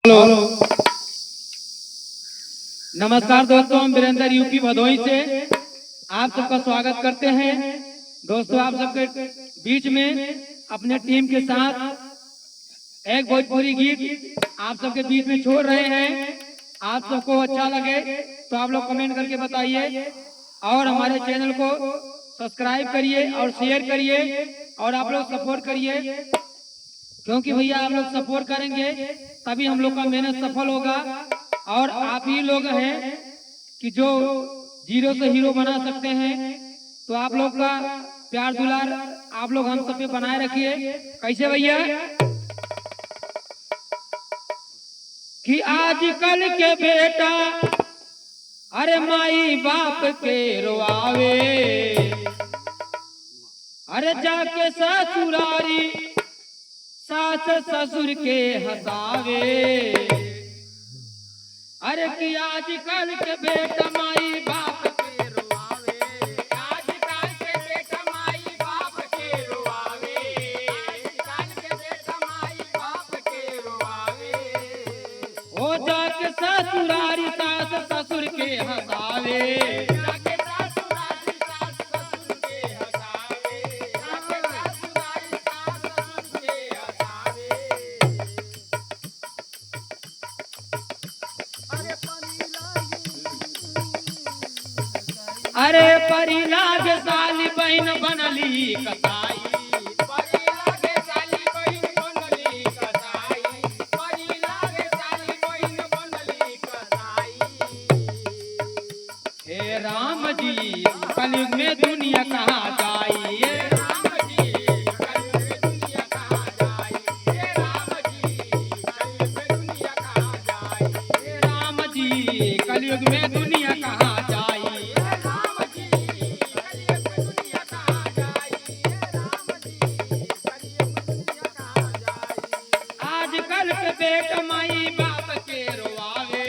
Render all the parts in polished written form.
Hello नमस्कार दोस्तों, हम वीरेंद्र यूपी भदोही से आप सबका स्वागत करते हैं। दोस्तों, आप सबके बीच में अपने टीम के साथ एक भोजपुरी गीत आप सबके बीच में छोड़ रहे हैं। आप सबको अच्छा लगे तो आप लोग कमेंट करके बताइए और हमारे चैनल को सब्सक्राइब करिए और शेयर करिए और आप लोग सपोर्ट करिए, क्योंकि भैया आप लोग सपोर्ट करेंगे तभी हम लोग का मेहनत सफल होगा। और आप ही लोग हैं कि जो जीरो से हीरो बना सकते हैं, तो आप लोग का प्यार दुलार आप लोग हम सब पे बनाए रखिए। कैसे भैया कि आजकल के बेटा अरे माई बाप के रोआवे, अरे जाके ससुरारी सास ससुर के हंसावे। अरे कि आजकल के बेटा माई बाप के रोआवे, आजकल के बेटा माई बाप के रोआवे, आजकल के बेटा माई बाप के रोआवे। ओ जाके ससुरारी सास ससुर के हंसावे, अरे परी लाग साली बहन बनली कसाई, परी लाग साली बहन बनली कसाई, परी लाग साली बहन बनली कसाई। हे राम जी कलयुग में दुनिया कहाँ जाई, हे राम जी कलयुग में दुनिया कहाँ जाई, हे राम जी कलयुग में दुनिया कहाँ जाई, हे राम जी कलयुग में दुनिया कहाँ जाई। आजकल के बेटा माई बाप के रोआवे,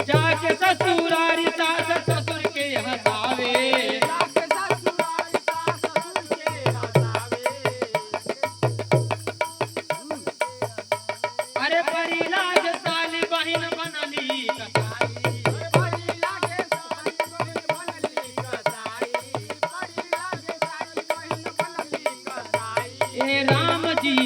जाके ससुरारी सास ससुर के हंसावे। अरे परी लाग साली बहन बनली कसाई, परी लाग साली बहन बनली कसाई, परी लाग साली बहन बनली कसाई। हे राम जी